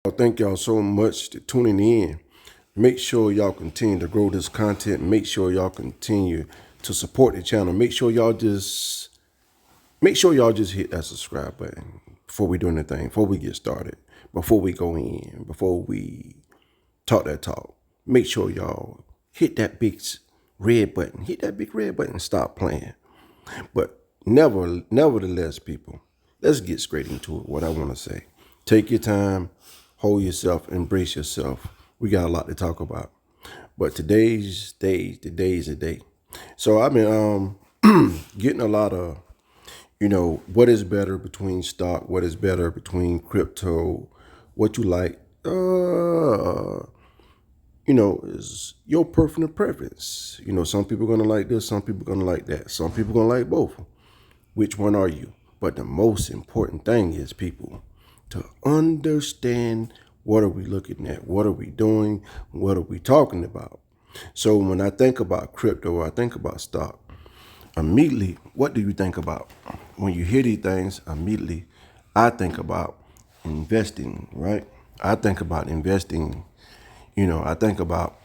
Thank y'all so much for tuning in. Make sure y'all continue to grow this content. Make sure y'all continue to support the channel. Make sure y'all just hit that subscribe button before we do anything, before we get started, before we go in, before we talk that talk. Make sure y'all hit that big red button. Hit that big red button and stop playing. But nevertheless, people, let's get straight into it. What I want to say. Take your time, hold yourself, embrace yourself. We got a lot to talk about. But today's a day. So I've been getting a lot of, what is better between stock, what is better between crypto, what you like. Is your personal preference. Some people are gonna like this, some people are gonna like that, some people are gonna like both. Which one are you? But the most important thing is, people, to understand what are we looking at, what are we doing, what are we talking about. So when I think about crypto or I think about stock, immediately, what do you think about? When you hear these things, immediately, I think about investing, right? I think about investing. I think about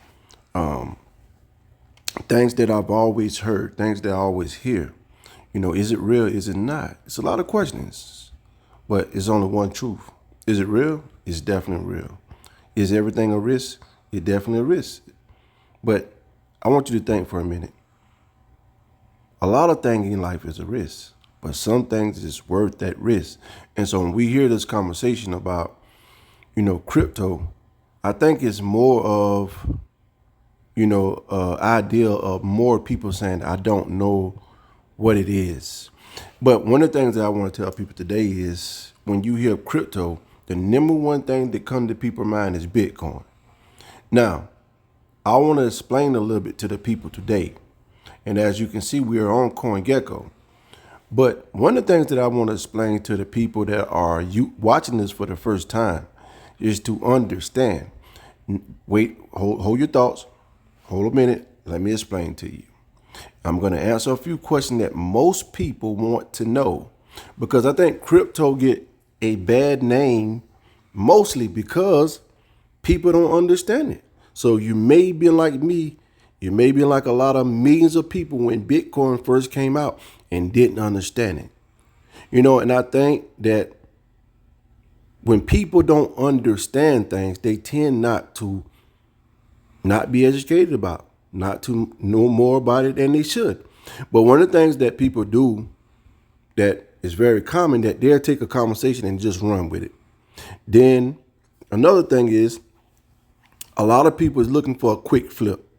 things that I've always heard, things that I always hear. Is it real? Is it not? It's a lot of questions, but it's only one truth. Is it real? It's definitely real. Is everything a risk? It's definitely a risk. But I want you to think for a minute. A lot of things in life is a risk, but some things is worth that risk. And so when we hear this conversation about, crypto, I think it's more of, idea of more people saying, I don't know what it is. But one of the things that I want to tell people today is when you hear crypto, the number one thing that comes to people's mind is Bitcoin. Now, I want to explain a little bit to the people today. And as you can see, we are on CoinGecko. But one of the things that I want to explain to the people that are watching this for the first time is to understand. Wait, hold your thoughts. Hold a minute. Let me explain to you. I'm going to answer a few questions that most people want to know, because I think crypto get a bad name mostly because people don't understand it. So you may be like me. You may be like a lot of millions of people when Bitcoin first came out and didn't understand it. And I think that when people don't understand things, they tend not be educated about, not to know more about it than they should. But one of the things that people do that is very common, that they'll take a conversation and just run with it. Then another thing is, a lot of people is looking for a quick flip.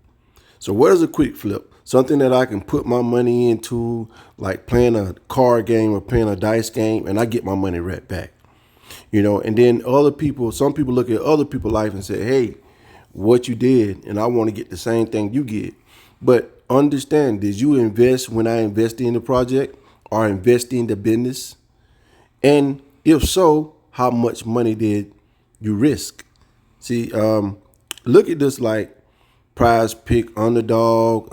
So what is a quick flip? Something that I can put my money into, like playing a card game or playing a dice game, and I get my money right back. And then some people look at other people's life and say, hey, what you did, and I want to get the same thing you get. But understand, did you invest when I invested in the project or invest in the business? And if so, how much money did you risk? See, look at this like Prize Pick, Underdog,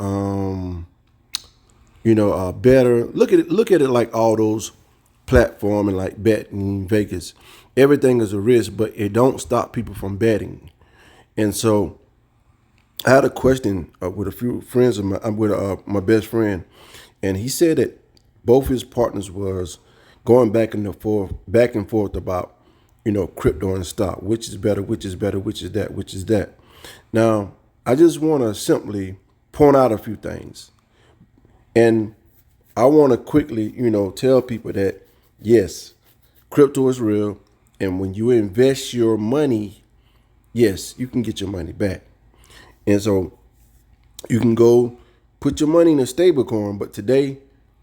Better. Look at it like all those platform and like betting Vegas. Everything is a risk, but it don't stop people from betting. And so I had a question with a few friends of mine, with my best friend, and he said that both his partners was going back and forth about, crypto and stock, which is better, which is better, which is that, which is that. Now, I just want to simply point out a few things. And I want to quickly, tell people that, yes, crypto is real. And when you invest your money, yes, you can get your money back. And so you can go put your money in a stable coin. But today,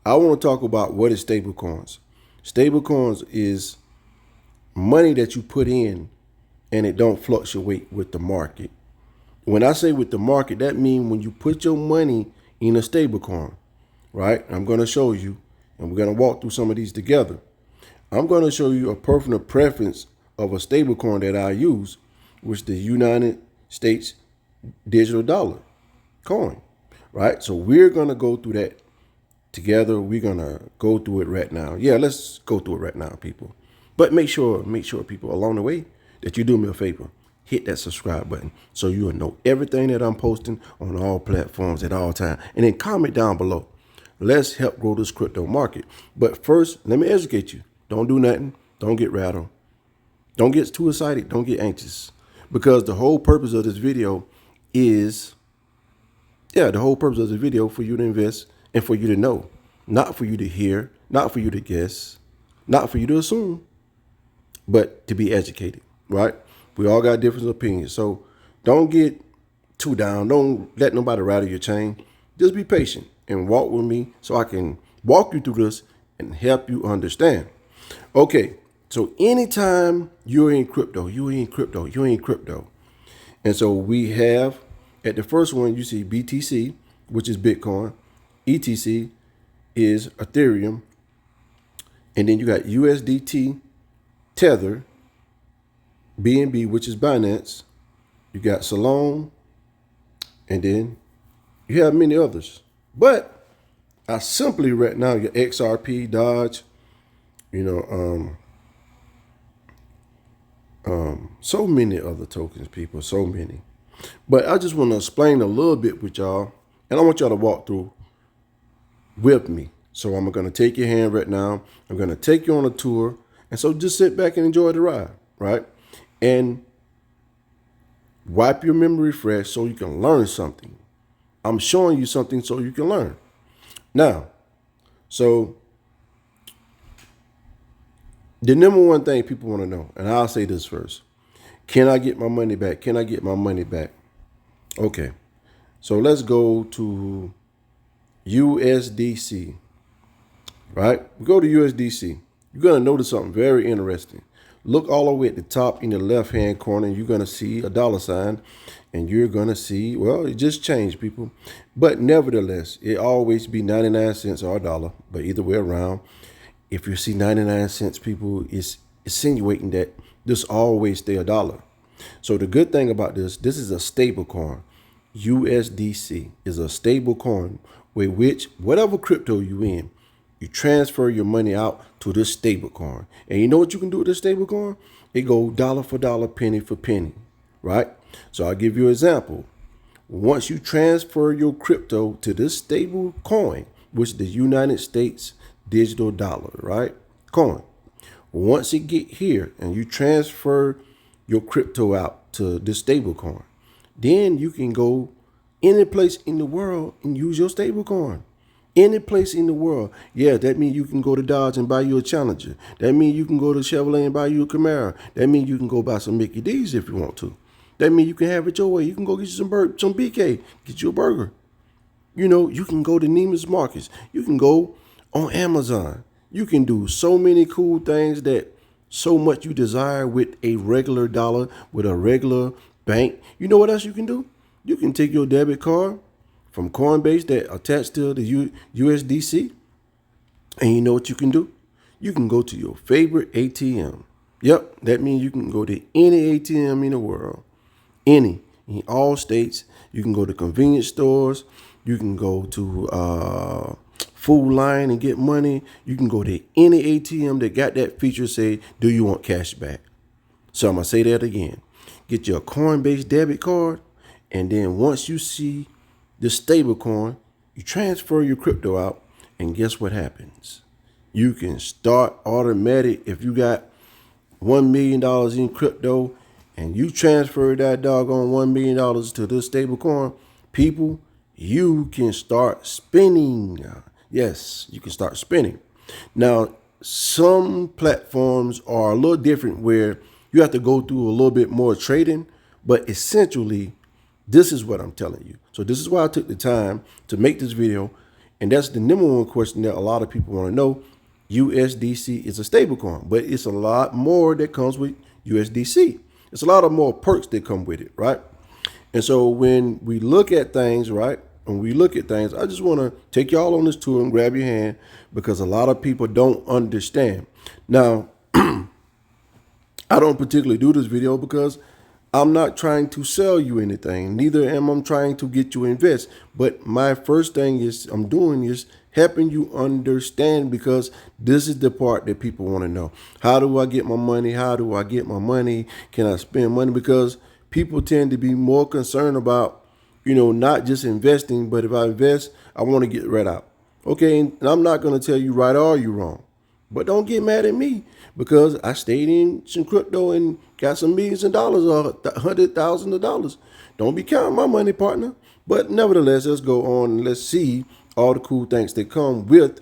I want to talk about what is stable coins. Stable coins is money that you put in and it don't fluctuate with the market. When I say with the market, that means when you put your money in a stable coin, right? I'm going to show you, and we're going to walk through some of these together. I'm going to show you a personal preference of a stable coin that I use, which is the United States digital dollar coin, right? So we're going to go through that together. We're going to go through it right now. Yeah, let's go through it right now, people. But make sure people along the way that you do me a favor. Hit that subscribe button so you'll know everything that I'm posting on all platforms at all times. And then comment down below. Let's help grow this crypto market. But first, let me educate you. Don't do nothing. Don't get rattled. Don't get too excited. Don't get anxious. Because the whole purpose of this video is, for you to invest and for you to know. Not for you to hear, not for you to guess, not for you to assume, but to be educated, right? We all got different opinions. So don't get too down. Don't let nobody rattle your chain. Just be patient and walk with me so I can walk you through this and help you understand. Okay, so anytime you're in crypto. And so we have, at the first one, you see BTC, which is Bitcoin. ETC is Ethereum. And then you got USDT, Tether, BNB, which is Binance. You got Salon. And then you have many others. But I simply right now, your XRP, Dodge, so many other tokens, people, so many. But I just want to explain a little bit with y'all, and I want y'all to walk through with me. So I'm going to take your hand right now. I'm going to take you on a tour. And so just sit back and enjoy the ride, right? And wipe your memory fresh so you can learn something. I'm showing you something so you can learn. Now, so the number one thing people want to know, and I'll say this first. Can I get my money back? Can I get my money back? Okay. So let's go to USDC, right? We go to USDC. You're going to notice something very interesting. Look all the way at the top in the left-hand corner. You're going to see a dollar sign, and you're going to see, well, it just changed, people. But nevertheless, it always be 99 cents or a dollar, but either way around. If you see 99 cents, people, it's insinuating that this always stay a dollar. So the good thing about this is a stable coin. USDC is a stable coin with which whatever crypto you in, you transfer your money out to this stable coin. And you know what you can do with this stable coin? It go dollar for dollar, penny for penny, right? So I'll give you an example. Once you transfer your crypto to this stable coin, which is the United States digital dollar, right? Coin. Once it get here and you transfer your crypto out to this stable coin, then you can go any place in the world and use your stable coin. Any place in the world. Yeah, that means you can go to Dodge and buy you a Challenger. That means you can go to Chevrolet and buy you a Camaro. That means you can go buy some Mickey D's if you want to. That means you can have it your way. You can go get you some BK, get you a burger. You can go to Neiman's Marcus. You can go on Amazon. You can do so many cool things that so much you desire with a regular dollar, with a regular bank. You know what else you can do? You can take your debit card from Coinbase that attached to the USDC. And you know what you can do? You can go to your favorite ATM. Yep, that means you can go to any ATM in the world. Any, in all states. You can go to convenience stores. You can go to Food Line and get money. You can go to any ATM that got that feature, say, do you want cash back? So I'm going to say that again. Get your Coinbase debit card. And then once you see the stable coin, you transfer your crypto out. And guess what happens? You can start automatic. If you got $1 million in crypto and you transfer that doggone $1 million to this stable coin, people, you can start spending. Yes, you can start spending. Now, some platforms are a little different where you have to go through a little bit more trading, but essentially, this is what I'm telling you. So this is why I took the time to make this video. And that's the number one question that a lot of people want to know. USDC is a stablecoin, but it's a lot more that comes with USDC. It's a lot of more perks that come with it, right? And so when we look at things, right, I just want to take y'all on this tour and grab your hand because a lot of people don't understand. Now, I don't particularly do this video because I'm not trying to sell you anything. Neither am I trying to get you to invest. But my first thing I'm doing is helping you understand, because this is the part that people want to know. How do I get my money? How do I get my money? Can I spend money? Because people tend to be more concerned about, not just investing, but if I invest, I want to get right out. Okay, and I'm not going to tell you right or you wrong. But don't get mad at me because I stayed in some crypto and got some millions of dollars or $100,000. Don't be counting my money, partner. But nevertheless, let's go on and let's see all the cool things that come with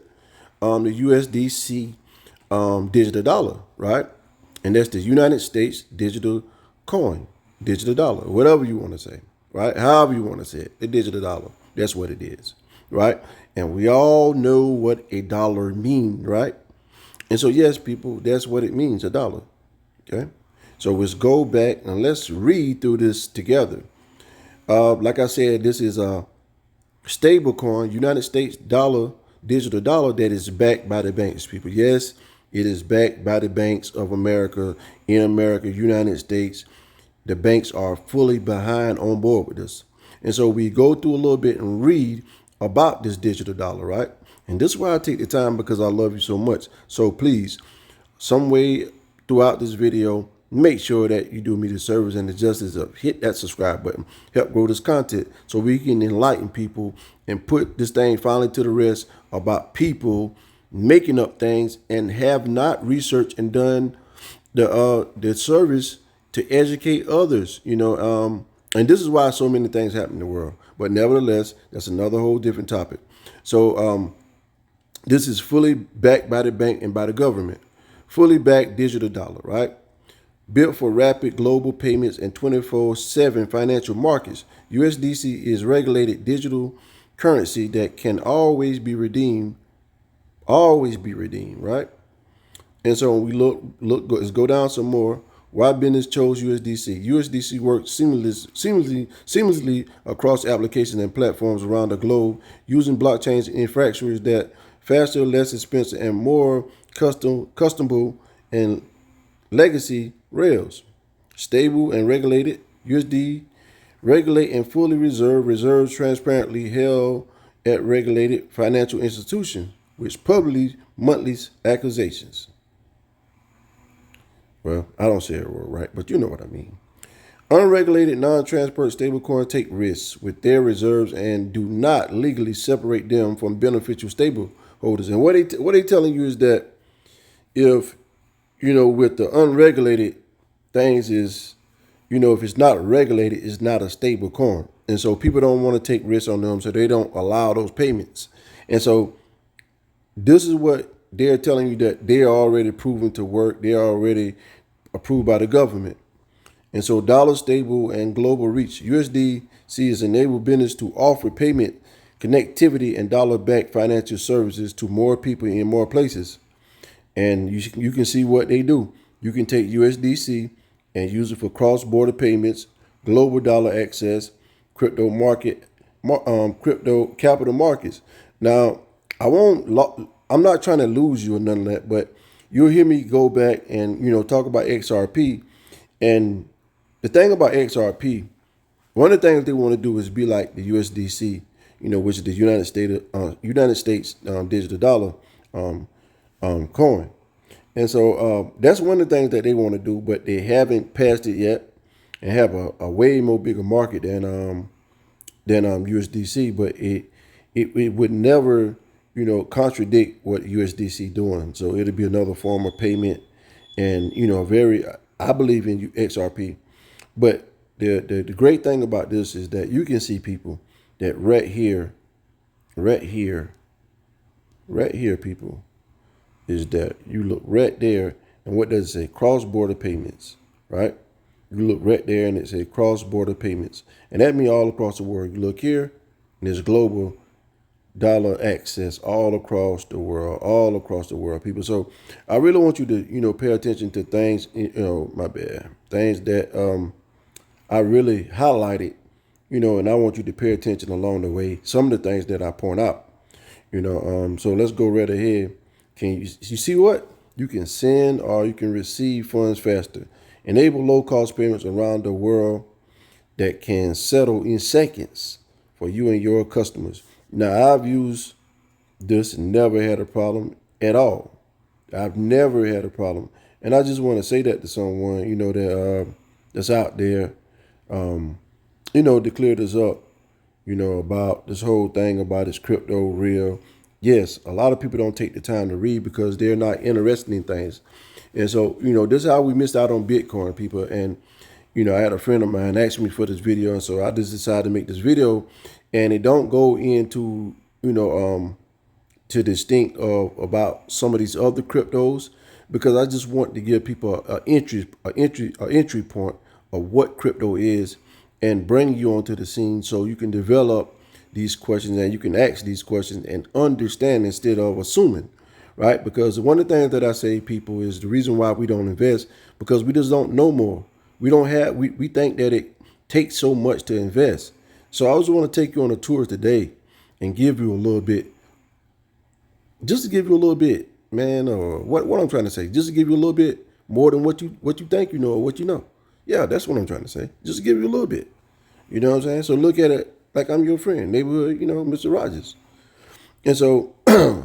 the USDC digital dollar, right? And that's the United States digital coin, digital dollar, whatever you want to say, right? However you want to say it, the digital dollar. That's what it is, right? And we all know what a dollar means, right? And so, yes, people, that's what it means, a dollar. Okay. So let's go back and let's read through this together. Like I said, this is a stable coin, United States dollar, digital dollar that is backed by the banks, people. Yes, it is backed by the banks of America, in America, United States. The banks are fully behind on board with this. And so we go through a little bit and read about this digital dollar, right? And this is why I take the time, because I love you so much. So please, some way throughout this video, make sure that you do me the service and the justice of hit that subscribe button. Help grow this content so we can enlighten people and put this thing finally to the rest about people making up things and have not researched and done the service to educate others, and this is why so many things happen in the world. But nevertheless, that's another whole different topic. So this is fully backed by the bank and by the government. Fully backed digital dollar, right? Built for rapid global payments and 24/7 financial markets, USDC is regulated digital currency that can always be redeemed, right? And so when we let's go down some more. Why business chose USDC? USDC works seamlessly across applications and platforms around the globe, using blockchains and infrastructures that faster, less expensive, and more customable and legacy rails. Stable and regulated. USD regulate and fully reserves transparently held at regulated financial institutions, which publish monthly accusations. Well, I don't say it right, but you know what I mean. Unregulated, non-transparent stablecoins take risks with their reserves and do not legally separate them from beneficial stable holders. And what they telling you is that if, with the unregulated things is, if it's not regulated, it's not a stable coin. And so people don't want to take risks on them, so they don't allow those payments. And so this is what they're telling you, that they are already proven to work. They are already approved by the government. And so dollar stable and global reach. USDC has enabled business to offer payment, connectivity, and dollar-backed financial services to more people in more places. And you can see what they do. You can take USDC and use it for cross-border payments, global dollar access, crypto capital markets. Now, I'm not trying to lose you or none of that, but you'll hear me go back and, talk about XRP. And the thing about XRP, one of the things they want to do is be like the USDC, which is the United States digital dollar coin. And so that's one of the things that they want to do, but they haven't passed it yet and have a way more bigger market than USDC. But it would never, contradict what USDC doing. So it'll be another form of payment, and I believe in XRP. But the great thing about this is that you can see people that right here, people, is that you look right there, and what does it say? Cross-border payments, right? You look right there and it says cross-border payments. And that means all across the world. You look here and there's global dollar access all across the world, people. So I really want you to, pay attention to things, things that I really highlighted, and I want you to pay attention along the way. Some of the things that I point out, so let's go right ahead. Can you see what? You can send or you can receive funds faster. Enable low-cost payments around the world that can settle in seconds for you and your customers. Now, I've used This never had a problem at all. I've never had a problem, and I just want to say that to someone, that that's out there, to clear this up, about this whole thing about is crypto real. Yes, a lot of people don't take the time to read because they're not interested in things. And so, this is how we missed out on Bitcoin, people. And, I had a friend of mine ask me for this video. And so I just decided to make this video. And it don't go into, to distinct of about some of these other cryptos because I just want to give people an entry point of what crypto is and bring you onto the scene so you can develop these questions and you can ask these questions and understand instead of assuming, right? Because one of the things that I say, people, is the reason why we don't invest because we just don't know more. We think that it takes so much to invest. So I just want to take you on a tour today and give you a little bit, just to give you a little bit, man, or what I'm trying to say, just to give you a little bit more than what you think you know or what you know. Yeah, that's what I'm trying to say. Just to give you a little bit. You know what I'm saying? So look at it like I'm your friend, neighborhood, Mr. Rogers. And so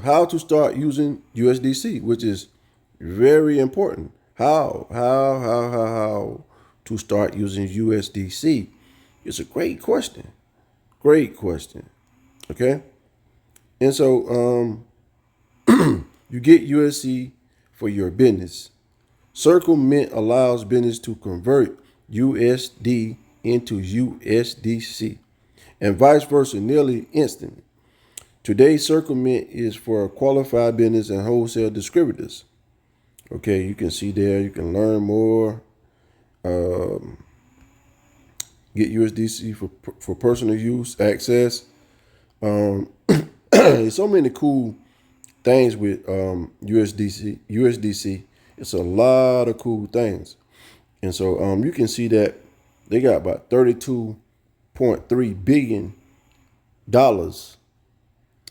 how to start using USDC, which is very important. How to start using USDC? It's a great question. Great question. Okay? And so you get USC for your business. Circle Mint allows business to convert USD into USDC and vice versa nearly instantly. Today's Circle Mint is for qualified business and wholesale distributors. Okay, you can see there, you can learn more. Get USDC for personal use, access. There's so many cool things with USDC. It's a lot of cool things. And so you can see that they got about $32.3 billion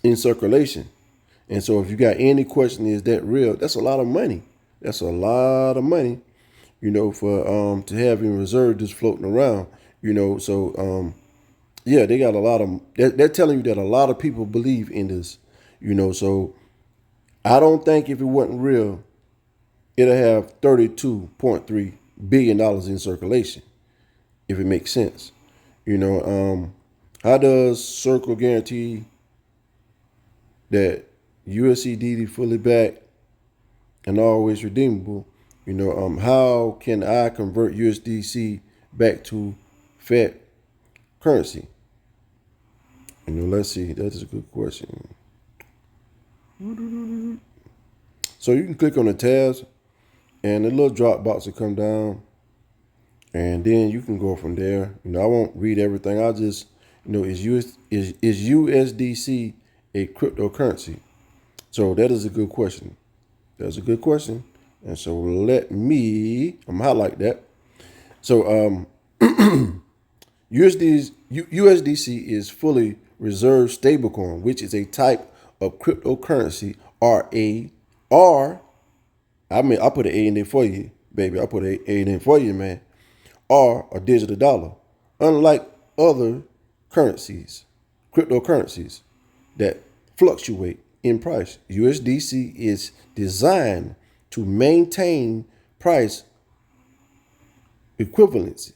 in circulation. And so if you got any question, is that real? That's a lot of money. That's a lot of money, for to have in reserve just floating around, So yeah, they got a lot of, they're telling you that a lot of people believe in this, So I don't think if it wasn't real, it'll have $32.3 billion in circulation, if it makes sense. How does Circle guarantee that USDC fully backed and always redeemable? How can I convert USDC back to fiat currency? Let's see. That is a good question. So you can click on the tabs and the little drop box will come down and then you can go from there. I won't read everything. I'll just, is USDC a cryptocurrency? So that is a good question. That's a good question. And so I'm gonna highlight that. So USDC is fully reserved stablecoin, which is a type of cryptocurrency, I put an A in there for you, baby. I put an A in there for you, man. Or a digital dollar. Unlike other currencies, cryptocurrencies that fluctuate in price, USDC is designed to maintain price equivalency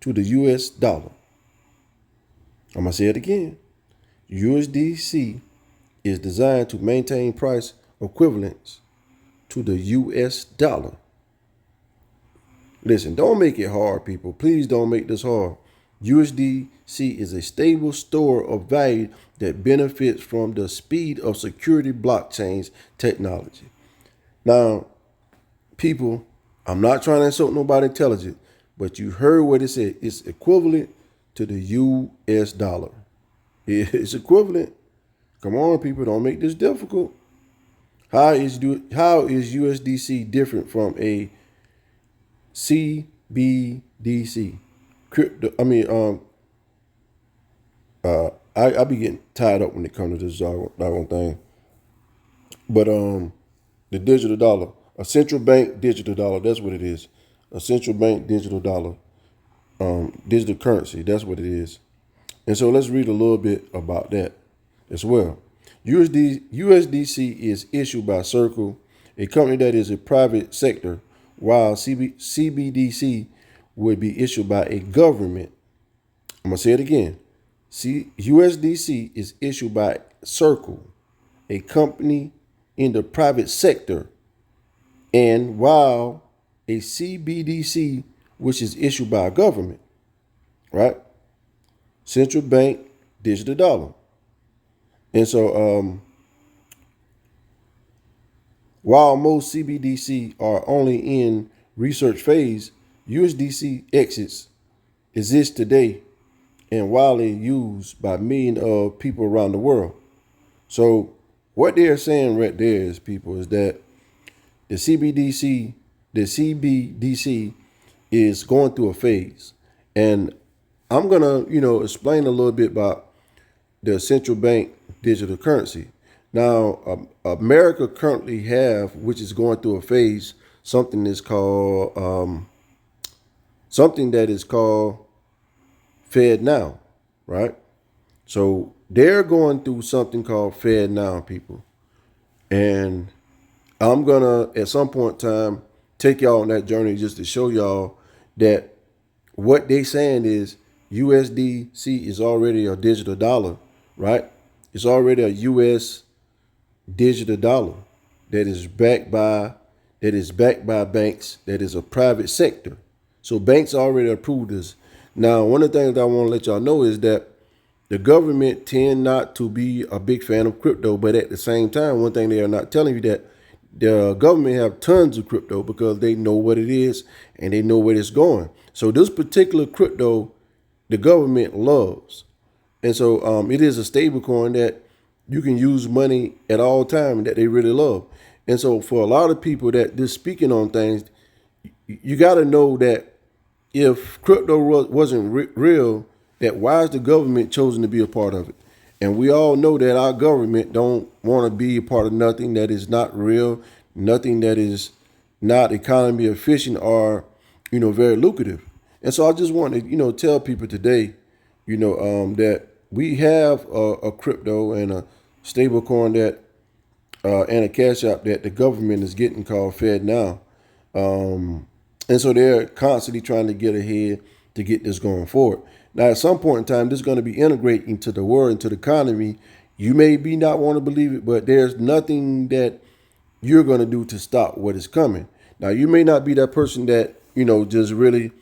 to the US dollar. I'm going to say it again. USDC is designed to maintain price equivalence to the US dollar. Listen, don't make it hard, people. Please don't make this hard. USDC is a stable store of value that benefits from the speed of security blockchains technology. Now, people, I'm not trying to insult nobody intelligent, but you heard what it said. It's equivalent to the US dollar. It's equivalent. Come on, people, don't make this difficult. How is USDC different from a CBDC? I be getting tied up when it comes to this doggone thing. But the digital dollar, a central bank digital dollar, that's what it is. A central bank digital dollar, digital currency, that's what it is. And so let's read a little bit about that as well. USDC is issued by Circle, a company that is a private sector, while CBDC would be issued by a government. I'm going to say it again. USDC is issued by Circle, a company in the private sector, and while a CBDC, which is issued by a government, right? Central bank digital dollar. And so, while most CBDC are only in research phase, USDC exists today and widely used by millions of people around the world. So what they're saying right there is, people, is that the CBDC is going through a phase. And I'm gonna, explain a little bit about the central bank digital currency. Now, America currently have, which is going through a phase, something that is called Fed Now, right? So they're going through something called Fed Now, people. And I'm gonna at some point in time take y'all on that journey just to show y'all that what they saying is USDC is already a digital dollar, right? It's already a US digital dollar that is backed by banks, that is a private sector. So banks already approved this. Now, one of the things that I want to let y'all know is that the government tend not to be a big fan of crypto, but at the same time, one thing they are not telling you that the government have tons of crypto because they know what it is and they know where it's going. So this particular crypto, the government loves. And so it is a stable coin that you can use money at all times that they really love. And so for a lot of people that just speaking on things, you got to know that if crypto wasn't real, that why is the government chosen to be a part of it? And we all know that our government don't want to be a part of nothing that is not real, nothing that is not economy efficient or, very lucrative. And so I just want to, tell people today, that we have a crypto and a stable coin that, and a cash app that the government is getting called Fed Now. And so they're constantly trying to get ahead to get this going forward. Now, at some point in time, this is going to be integrated into the world, into the economy. You may be not want to believe it, but there's nothing that you're going to do to stop what is coming. Now, you may not be that person that, just really,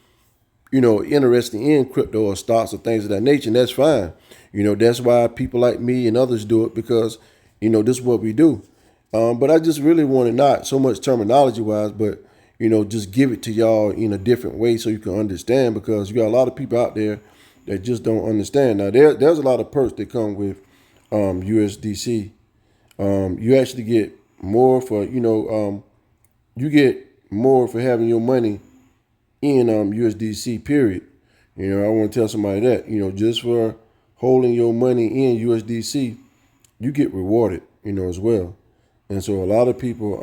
interested in crypto or stocks or things of that nature. And that's fine. That's why people like me and others do it because, this is what we do. But I just really want to not so much terminology wise, but just give it to y'all in a different way so you can understand, because you got a lot of people out there that just don't understand. Now, there's a lot of perks that come with USDC. You actually get more for, you get more for having your money in USDC, period. I want to tell somebody that, just for holding your money in USDC, you get rewarded, as well. And so a lot of people,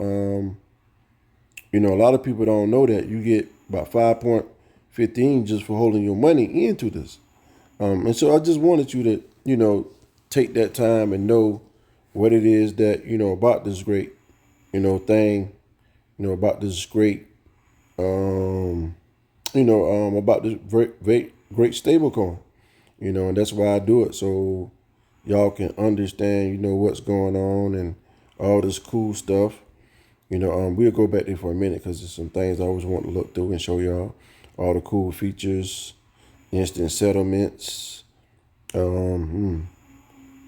don't know that you get about 5.15 just for holding your money into this. And so I just wanted you to, take that time and know what it is that, about this great, thing, about this great, about this great stable coin, and that's why I do it. So y'all can understand, what's going on and all this cool stuff. We'll go back there for a minute because there's some things I always want to look through and show y'all all the cool features, instant settlements,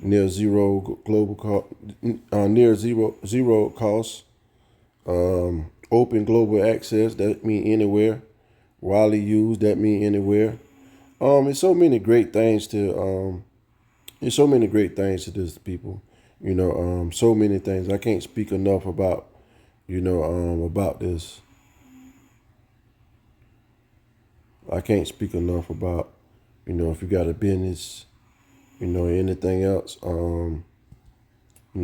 near zero global cost, near zero cost, open global access. That mean anywhere. Widely used. That mean anywhere. There's so many great things to there's so many great things to this, people. So many things. I can't speak enough about about this. I can't speak enough about, if you got a business, anything else.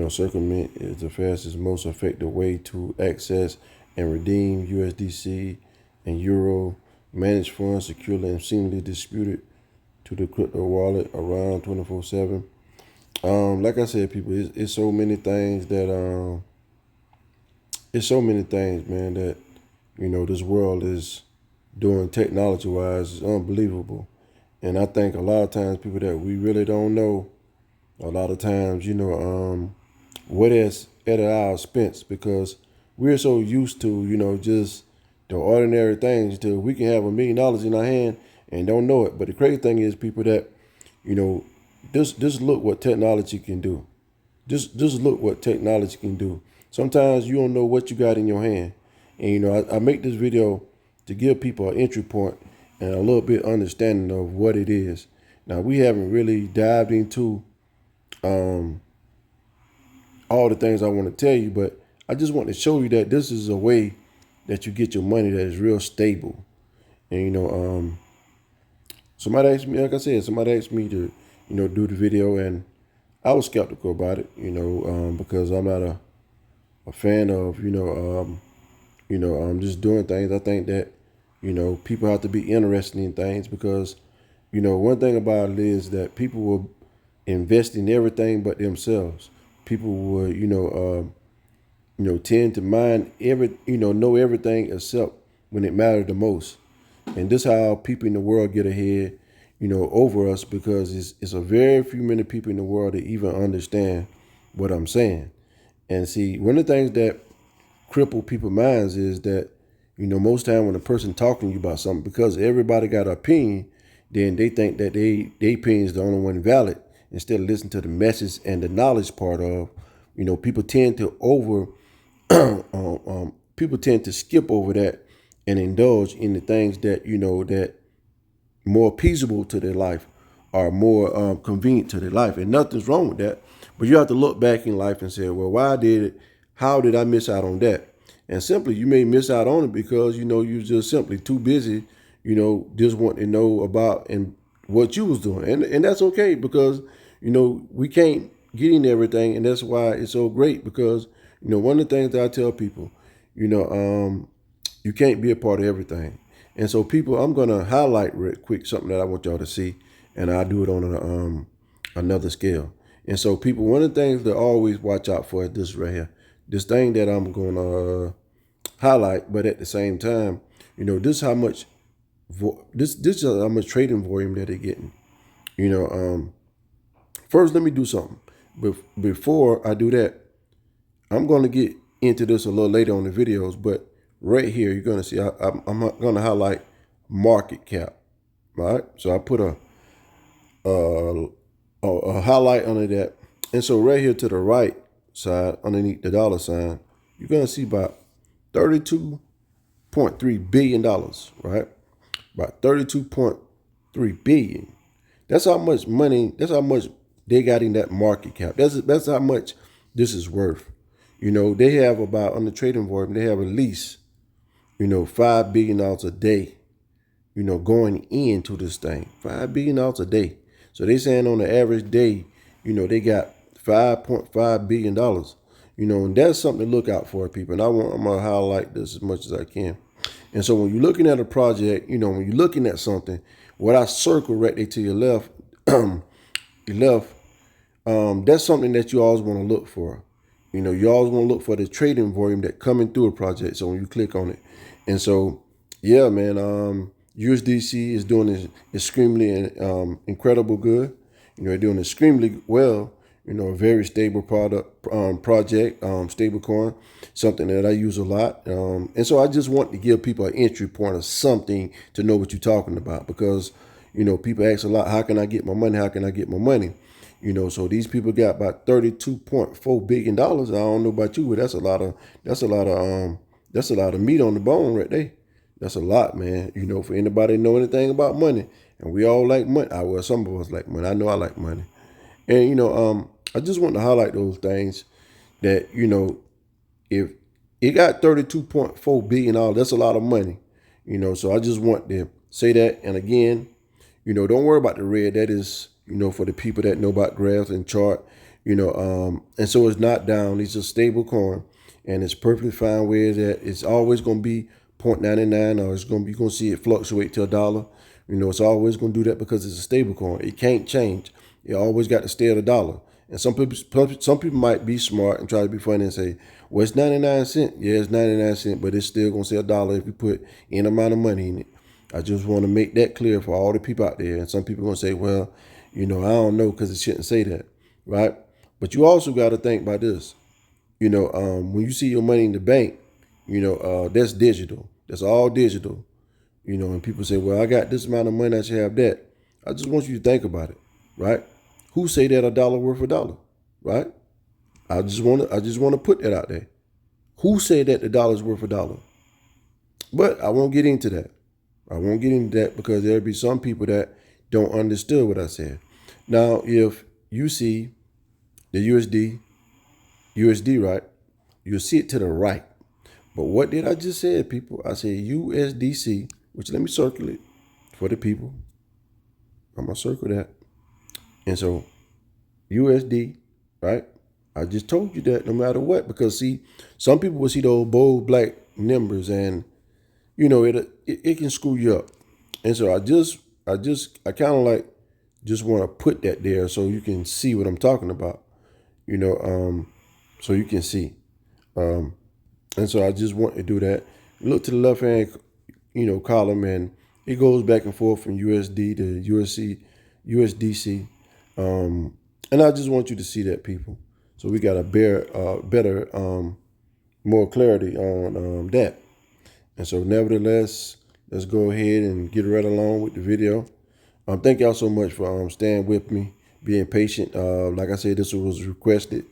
Circumvent is the fastest, most effective way to access and redeem USDC and Euro, manage funds securely and seamlessly distributed to the crypto wallet around 24/7. Like I said, people, it's so many things that it's so many things, man, that this world is doing technology wise is unbelievable. And I think a lot of times people that we really don't know, a lot of times, what is at our expense because we're so used to, just the ordinary things till we can have $1 million in our hand and don't know it. But the crazy thing is people that, you know, just look what technology can do. Just look what technology can do. Sometimes you don't know what you got in your hand. And I make this video to give people an entry point and a little bit understanding of what it is. Now we haven't really dived into all the things I want to tell you, but I just want to show you that this is a way that you get your money that is real stable. And somebody asked me, like I said, somebody asked me to, do the video, and I was skeptical about it, because I'm not a fan of, just doing things. I think that, people have to be interested in things because, one thing about it is that people will invest in everything but themselves. People will, tend to mind know everything except when it matters the most. And this is how people in the world get ahead, over us because it's a very few many people in the world that even understand what I'm saying. And see, one of the things that cripple people's minds is that, most time when a person talking to you about something, because everybody got an opinion, then they think that their opinion is the only one valid instead of listening to the message and the knowledge part of, people tend to people tend to skip over that and indulge in the things that, that more appeasable to their life or more convenient to their life. And nothing's wrong with that. But you have to look back in life and say, well, how did I miss out on that? And simply, you may miss out on it because, you're just simply too busy, just wanting to know about and what you was doing. And that's okay because, we can't get into everything. And that's why it's so great because, one of the things that I tell people, you can't be a part of everything. And so people, I'm going to highlight real quick something that I want y'all to see, and I'll do it on another scale. And so people, one of the things to always watch out for is this right here. This thing that I'm going to highlight, but at the same time, this is how much this is how much trading volume that they're getting. First, let me do something. Before I do that, I'm going to get into this a little later on the videos, but right here, you're going to see I'm going to highlight market cap. All right. So I put a highlight under that. And so right here to the right side, underneath the dollar sign, you're going to see about $32.3 billion, right? About $32.3 billion. That's how much money, that's how much they got in that market cap. That's how much this is worth. They have about, on the trading volume, they have at least, $5 billion a day, going into this thing. $5 billion a day. So they saying on the average day, they got $5.5 billion. And that's something to look out for, people. And I'm going to highlight this as much as I can. And so when you're looking at a project, when you're looking at something, what I circle right there to your left, that's something that you always want to look for. You always want to look for the trading volume that coming through a project. So when you click on it, and so yeah, man, USDC is doing extremely incredible good. They're doing extremely well. A very stable project, stable coin, something that I use a lot. And so I just want to give people an entry point of something to know what you're talking about because, people ask a lot, how can I get my money? How can I get my money? So these people got about $32.4 billion. I don't know about you, but that's a lot of meat on the bone right there. That's a lot, man. For anybody know anything about money, and we all like money. Well, some of us like money. I know I like money. And I just want to highlight those things that, if it got $32.4 billion, that's a lot of money. So I just want to say that. And again, don't worry about the red. That is, for the people that know about graphs and chart, and so it's not down. It's a stable coin, and it's perfectly fine where it's at. It's always going to be 0.99, or you're going to see it fluctuate to $1. It's always going to do that because it's a stable coin. It can't change. It always got to stay at $1. And some people might be smart and try to be funny and say, well, it's 99 cents. Yeah, it's 99 cents, but it's still going to say $1 if you put any amount of money in it. I just want to make that clear for all the people out there. And some people are going to say, well, I don't know because it shouldn't say that, right? But you also got to think about this. When you see your money in the bank, that's digital. That's all digital. And people say, well, I got this amount of money, I should have that. I just want you to think about it, right? Who say that $1 worth $1, right? I just want to put that out there. Who said that the dollar's worth $1? But I won't get into that. I won't get into that because there'll be some people that don't understand what I said. Now, if you see the USD, right, you'll see it to the right. But what did I just say, people? I said USDC, which let me circle it for the people. I'm going to circle that. And so USD, right? I just told you that no matter what, because see, some people will see those bold black numbers and, it can screw you up. And so I kind of like just want to put that there so you can see what I'm talking about, so you can see. And so I just want to do that. Look to the left hand, column, and it goes back and forth from USD to USDC. And I just want you to see that, people. So we got a better, more clarity on that. And so nevertheless, let's go ahead and get right along with the video. Thank y'all so much for staying with me, being patient. Like I said, this was requested.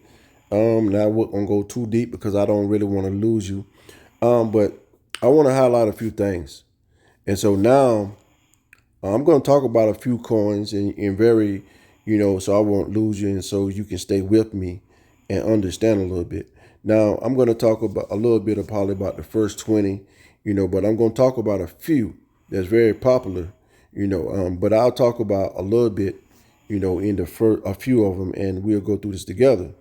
Now I won't gonna go too deep because I don't really want to lose you. But I want to highlight a few things. And so now I'm going to talk about a few coins and very, so I won't lose you and so you can stay with me and understand a little bit. Now I'm going to talk about a little bit of probably about the first 20, but I'm going to talk about a few that's very popular, but I'll talk about a little bit, in the first, a few of them, and we'll go through this together.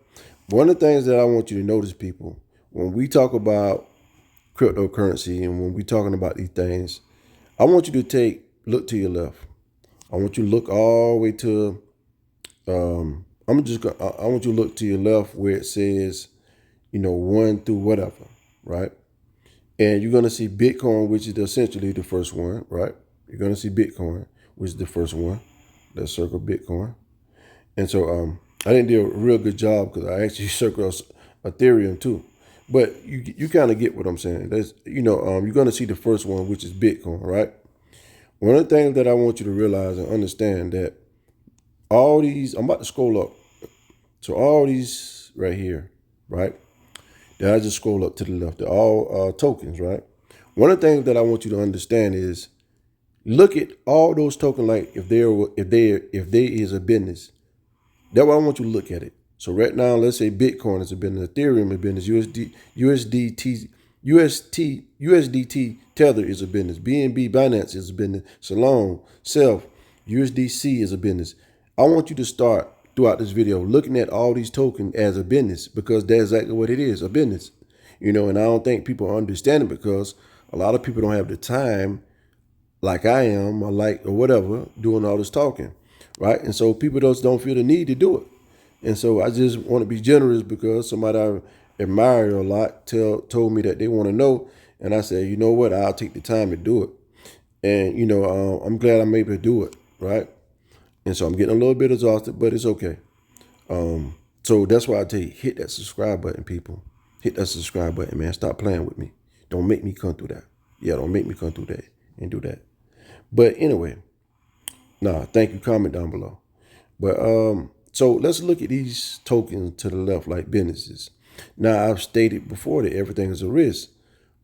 One of the things that I want you to notice, people, when we talk about cryptocurrency and when we're talking about these things, I want you to look to your left. I want you to look all the way to, I want you to look to your left where it says, 1 through whatever, right? And you're going to see Bitcoin, which is essentially the first one, right? You're going to see Bitcoin, which is the first one. Let's circle Bitcoin. And so I didn't do a real good job because I actually circled Ethereum too. But you kind of get what I'm saying. That's, you're going to see the first one, which is Bitcoin, right? One of the things that I want you to realize and understand that all these, I'm about to scroll up. So all these right here, right? Then I just scroll up to the left. They're all tokens, right? One of the things that I want you to understand is look at all those tokens like if there is a business. That's why I want you to look at it. So right now, let's say Bitcoin is a business, Ethereum is a business, USDT Tether is a business, BNB Binance is a business, Salon, Self, USDC is a business. I want you to start throughout this video looking at all these tokens as a business because that's exactly what it is, a business. And I don't think people understand it because a lot of people don't have the time like I am or whatever doing all this talking, right? And so people just don't feel the need to do it. And so I just want to be generous because somebody I admire a lot told me that they want to know. And I said, you know what, I'll take the time to do it. And, I'm glad I'm able to do it, right? And so I'm getting a little bit exhausted, but it's okay. So that's why I tell you, hit that subscribe button, people. Hit that subscribe button, man. Stop playing with me. Don't make me come through that. Yeah, don't make me come through that and do that. But anyway, thank you. Comment down below. But so let's look at these tokens to the left, like businesses. Now, I've stated before that everything is a risk,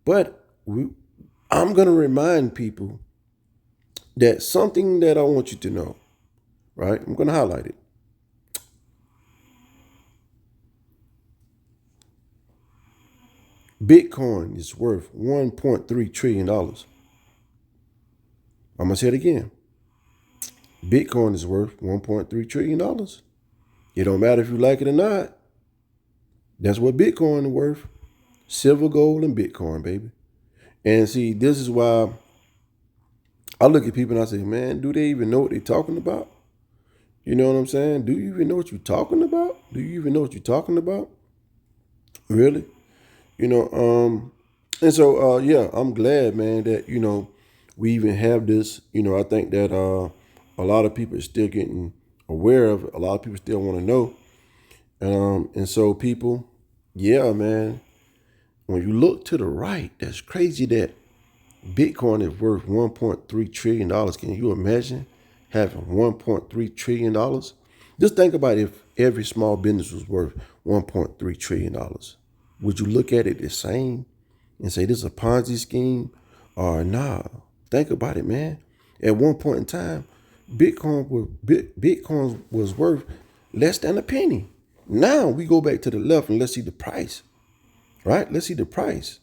but I'm going to remind people that something that I want you to know, right? I'm going to highlight it. Bitcoin is worth $1.3 trillion. I'm going to say it again. Bitcoin is worth $1.3 trillion. It don't matter if you like it or not. That's what Bitcoin is worth. Silver, gold, and Bitcoin, baby. And see, this is why I look at people and I say, man, do they even know what they're talking about? You know what I'm saying? Do you even know what you're talking about? Do you even know what you're talking about? Really? You know, and so yeah, I'm glad, man, that we even have this. I think that a lot of people are still getting aware of it. A lot of people still want to know. And so people, yeah, man, when you look to the right, that's crazy that Bitcoin is worth $1.3 trillion. Can you imagine having $1.3 trillion? Just think about if every small business was worth $1.3 trillion. Would you look at it the same and say this is a Ponzi scheme? Or nah? Think about it, man. At one point in time, Bitcoin was worth less than a penny. Now we go back to the left and let's see the price. Right? Let's see the price.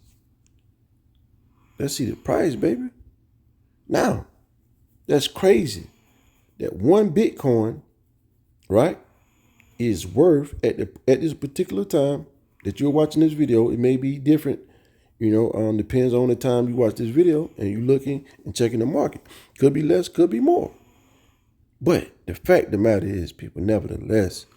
Let's see the price, baby. Now, that's crazy. That one Bitcoin, right, is worth at this particular time that you're watching this video. It may be different, depends on the time you watch this video and you're looking and checking the market. Could be less, could be more. But the fact of the matter is, people, nevertheless,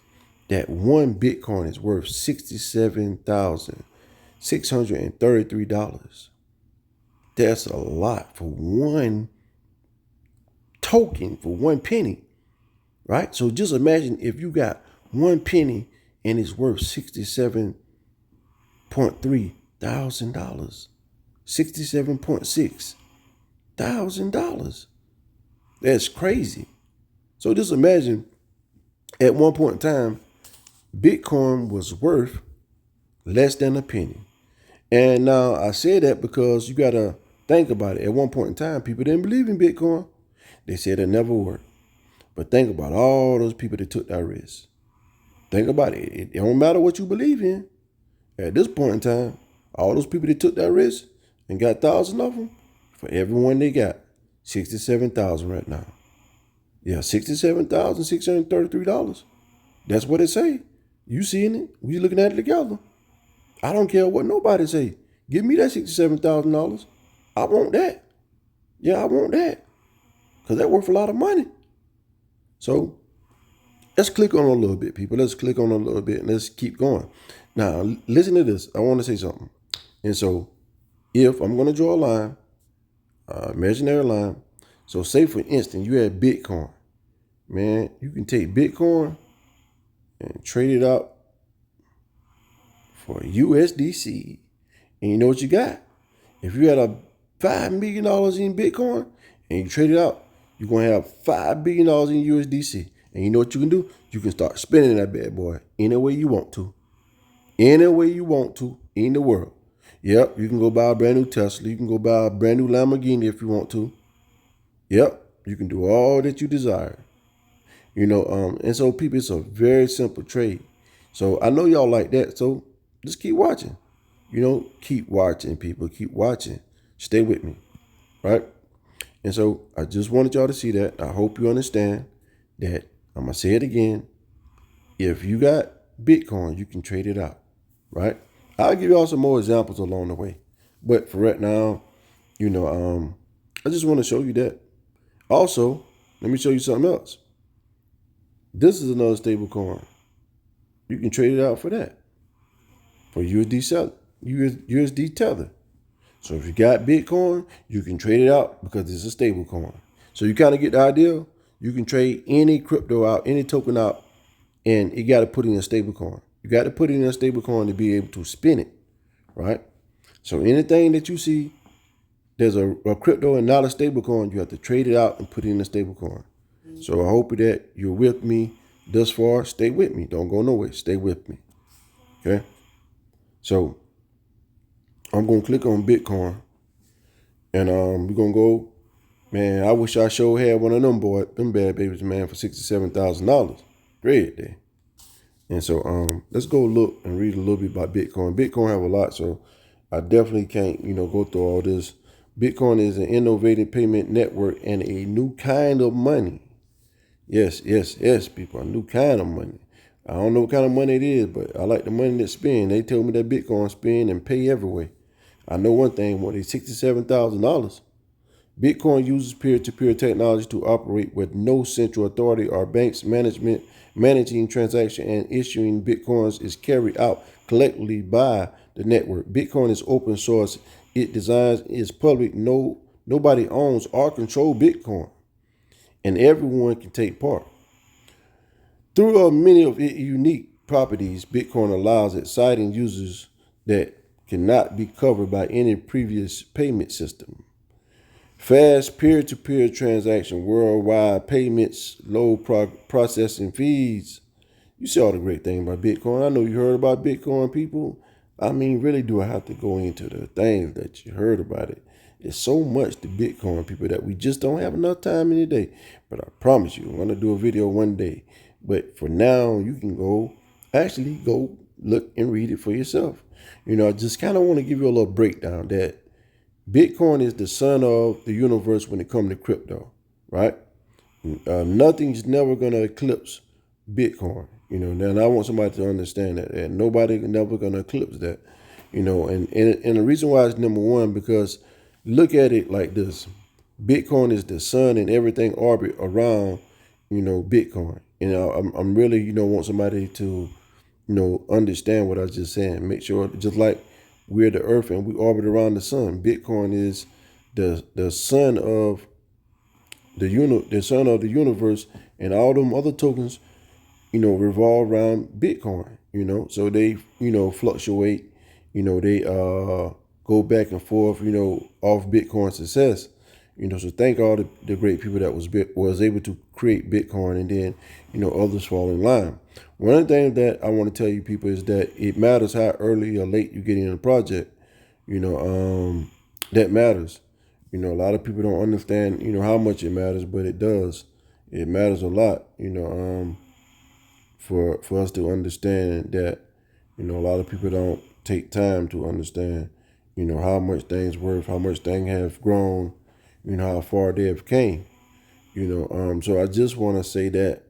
that one Bitcoin is worth $67,633. That's a lot for one token, for one penny, right? So just imagine if you got one penny and it's worth $67.3 thousand, $67.6 thousand. That's crazy. So just imagine at one point in time, Bitcoin was worth less than a penny. And now I say that because you got to think about it. At one point in time, people didn't believe in Bitcoin. They said it never worked. But think about all those people that took that risk. Think about it. It don't matter what you believe in. At this point in time, all those people that took that risk and got thousands of them, for everyone they got, 67,000 right now. Yeah, $67,633. That's what it say. You seeing it? We looking at it together. I don't care what nobody say. Give me that $67,000. I want that. Yeah, I want that. Because that worth a lot of money. So let's click on a little bit, people. Let's click on a little bit and let's keep going. Now, listen to this. I want to say something. And so if I'm going to draw a line, imaginary line. So say, for instance, you had Bitcoin. Man, you can take Bitcoin and trade it out for USDC. And you know what you got? If you had a $5 million in Bitcoin and you trade it out, you're going to have $5 billion in USDC. And you know what you can do? You can start spending that bad boy any way you want to. Any way you want to in the world. Yep, you can go buy a brand new Tesla. You can go buy a brand new Lamborghini if you want to. Yep, you can do all that you desire. And so people, it's a very simple trade. So I know y'all like that. So just keep watching. Keep watching, people. Keep watching. Stay with me, right? And so I just wanted y'all to see that. I hope you understand that. I'm going to say it again. If you got Bitcoin, you can trade it out, right? I'll give y'all some more examples along the way. But for right now, I just want to show you that. Also, let me show you something else. This is another stable coin. You can trade it out for that. For USD Tether. So if you got Bitcoin, you can trade it out because it's a stable coin. So you kind of get the idea. You can trade any crypto out, any token out, and you got to put it in a stable coin. You got to put it in a stable coin to be able to spin it, right? So anything that you see, there's a crypto and not a stable coin, you have to trade it out and put it in a stable coin. So I hope that you're with me thus far. Stay with me. Don't go nowhere. Stay with me. Okay? So I'm going to click on Bitcoin. And we're going to go. Man, I wish I sure had one of them bad babies, man, for $67,000. Great day. And so let's go look and read a little bit about Bitcoin. Bitcoin have a lot, so I definitely can't, go through all this. Bitcoin is an innovative payment network and a new kind of money. Yes, people, a new kind of money. I don't know what kind of money it is, but I like the money that spin. They tell me that Bitcoin spin and pay everywhere. I know one thing, more than $67,000. Bitcoin uses peer-to-peer technology to operate with no central authority or banks managing transaction, and issuing Bitcoins is carried out collectively by the network. Bitcoin is open source. It designs is public. Nobody owns or control Bitcoin, and everyone can take part. Through many of its unique properties, Bitcoin allows exciting users that cannot be covered by any previous payment system. Fast peer-to-peer transaction, worldwide payments, low processing fees. You see all the great things about Bitcoin. I know you heard about Bitcoin, people. I mean, really, do I have to go into the things that you heard about it? It's so much to Bitcoin, people, that we just don't have enough time in the day. But I promise you, I'm going to do a video one day. But for now, you can actually go look and read it for yourself. I just kind of want to give you a little breakdown that Bitcoin is the sun of the universe when it comes to crypto, right? Nothing's never going to eclipse Bitcoin. Now I want somebody to understand that, and nobody never going to eclipse that. And the reason why it's number one, because look at it like this: Bitcoin is the sun, and everything orbit around, Bitcoin. I'm really, want somebody to, understand what I was just saying. Make sure, just like we're the Earth and we orbit around the sun, Bitcoin is the sun of the sun of the universe, and all them other tokens, revolve around Bitcoin. So they, fluctuate. They go back and forth. Off Bitcoin success. So thank all the great people that was able to create Bitcoin, and then, others fall in line. One of the things that I want to tell you people is that it matters how early or late you get in a project. That matters. A lot of people don't understand, how much it matters, but it does. It matters a lot, for us to understand that, a lot of people don't take time to understand, how much things worth, how much things have grown, how far they have came. So I just want to say that,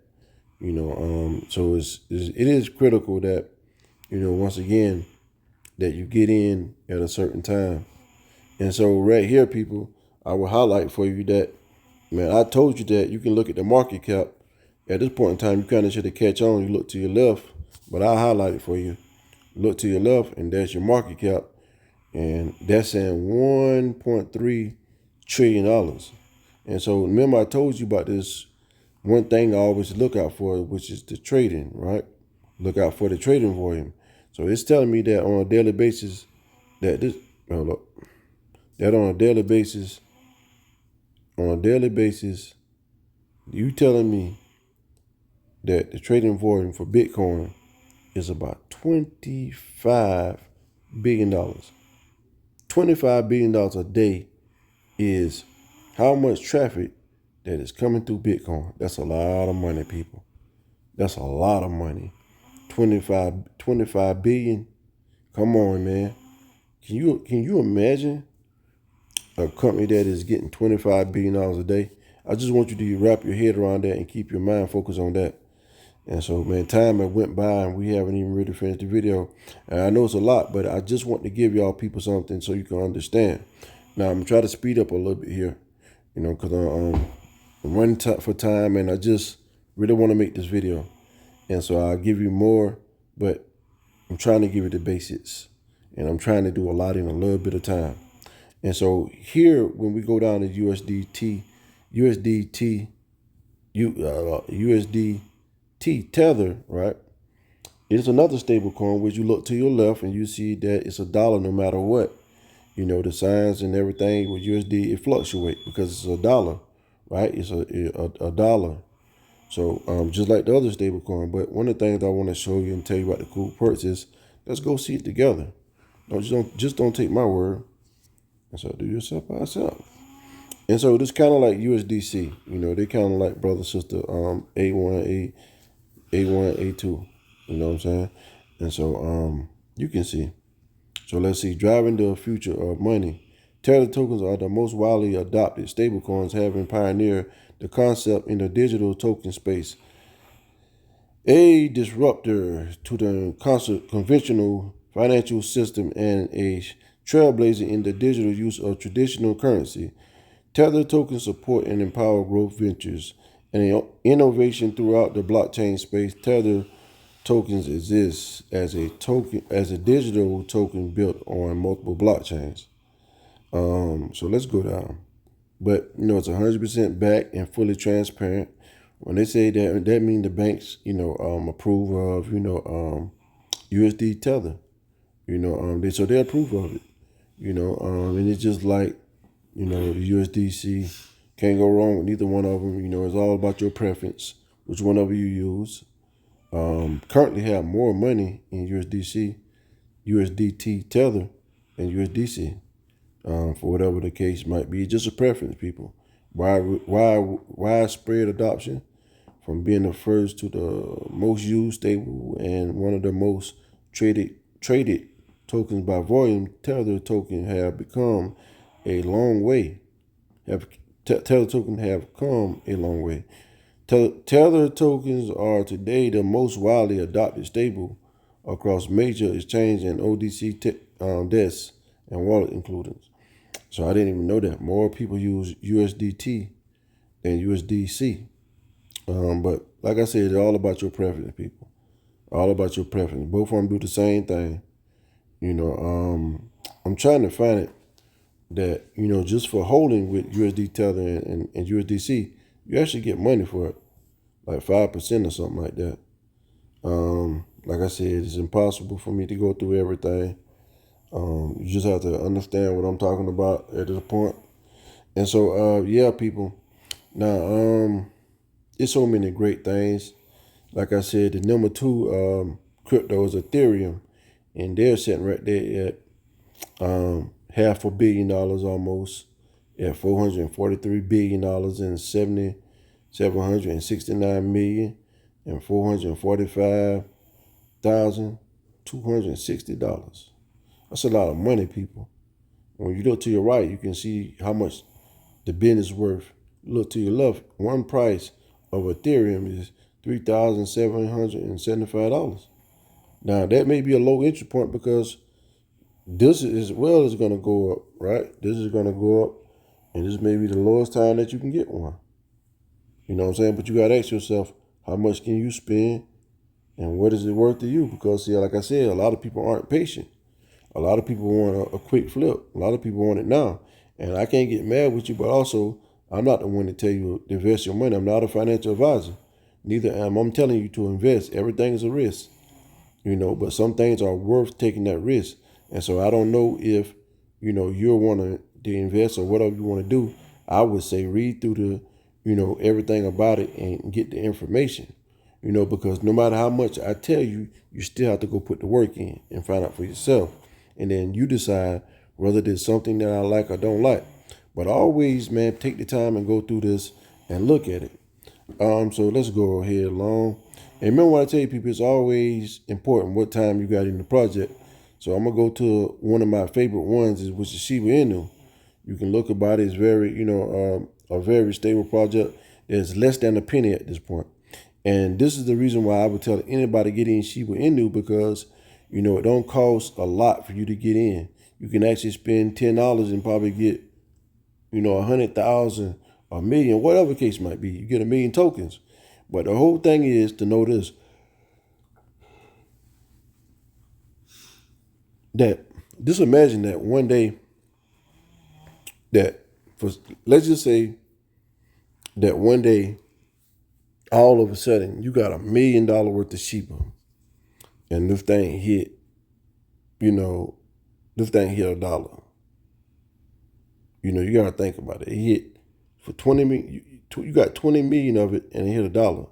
so it is critical that, once again, that you get in at a certain time. And so right here, people, I will highlight for you that, man, I told you that you can look at the market cap. At this point in time, you kind of should have catch on. You look to your left, but I'll highlight it for you. Look to your left, and that's your market cap. And that's saying $1.3 trillion. And so remember, I told you about this one thing I always look out for, which is the trading, right? Look out for the trading volume. So it's telling me that on a daily basis, that on a daily basis, you telling me that the trading volume for Bitcoin is about $25 billion. $25 billion a day is how much traffic that is coming through Bitcoin. That's a lot of money, people. That's a lot of money. 25 billion. Come on, man. Can you imagine a company that is getting $25 billion a day? I just want you to wrap your head around that and keep your mind focused on that. And so, man, time had went by and we haven't even really finished the video. And I know it's a lot, but I just want to give y'all people something so you can understand. Now, I'm going to try to speed up a little bit here, because I'm running for time, and I just really want to make this video. And so I'll give you more, but I'm trying to give you the basics. And I'm trying to do a lot in a little bit of time. And so here, when we go down to USDT Tether, right? It's another stable coin, which you look to your left and you see that it's $1 no matter what. The signs and everything with USD, it fluctuates because it's $1, right? It's a dollar. So just like the other stable coin. But one of the things I want to show you and tell you about the cool perks is, let's go see it together. Just don't take my word. And so do yourself by yourself. And so this kind of like USDC. They kind of like brother, sister, A1, A2. You know what I'm saying? And so you can see. So let's see. Driving the future of money. Tether tokens are the most widely adopted stablecoins, having pioneered the concept in the digital token space. A disruptor to the conventional financial system and a trailblazer in the digital use of traditional currency. Tether tokens support and empower growth ventures and innovation throughout the blockchain space. Tether tokens exist as a digital token built on multiple blockchains. So let's go down. But it's 100% backed and fully transparent. When they say that means the banks, approve of, USD Tether. They approve of it. And it's just like, the USDC. Can't go wrong with neither one of them. It's all about your preference, which one of you use. Currently have more money in USDC, USDT Tether, than USDC. For whatever the case might be, just a preference, people. Widespread adoption, from being the first to the most used stable and one of the most traded tokens by volume. Tether token have become a long way. Tether token have come a long way. Tether tokens are today the most widely adopted stable across major exchange and ODC desks and wallet includings. So I didn't even know that. More people use USDT than USDC. But like I said, it's all about your preference, people. All about your preference. Both of them do the same thing. I'm trying to find it that, just for holding with USD Tether and USDC, you actually get money for it, like 5% or something like that. Like I said, it's impossible for me to go through everything. You just have to understand what I'm talking about at this point. And so, yeah, people. Now, it's so many great things. Like I said, the number 2 crypto is Ethereum, and they're sitting right there at $500 million almost, at $443 billion and 769 million and $445,260. That's a lot of money, people. When you look to your right, you can see how much the business is worth. Look to your left, one price of Ethereum is $3,775. Now, that may be a low entry point because this as well is going to go up, right? This is going to go up, and this may be the lowest time that you can get one. You know what I'm saying? But you got to ask yourself, how much can you spend, and what is it worth to you? Because, see, like I said, a lot of people aren't patient. A lot of people want a quick flip. A lot of people want it now. And I can't get mad with you, but also, I'm not the one to tell you to invest your money. I'm not a financial advisor. Neither am I'm telling you to invest. Everything is a risk, but some things are worth taking that risk. And so I don't know if, you're wanting to invest or whatever you want to do. I would say read through everything about it and get the information, because no matter how much I tell you, you still have to go put the work in and find out for yourself. And then you decide whether there's something that I like or don't like. But always, man, take the time and go through this and look at it. So let's go ahead along. And remember what I tell you, people, it's always important what time you got in the project. So I'm going to go to one of my favorite ones, which is Shiba Inu. You can look about it. It's very, a very stable project. It's less than a penny at this point. And this is the reason why I would tell anybody get in Shiba Inu, because, it don't cost a lot for you to get in. You can actually spend $10 and probably get, 100,000, a million, whatever case might be. You get 1 million tokens. But the whole thing is to know this, that just imagine that one day let's just say that one day, all of a sudden, you got $1 million worth of Shiba, and this thing hit $1. You got to think about it. It hit for 20 million. You got 20 million of it, and it hit $1.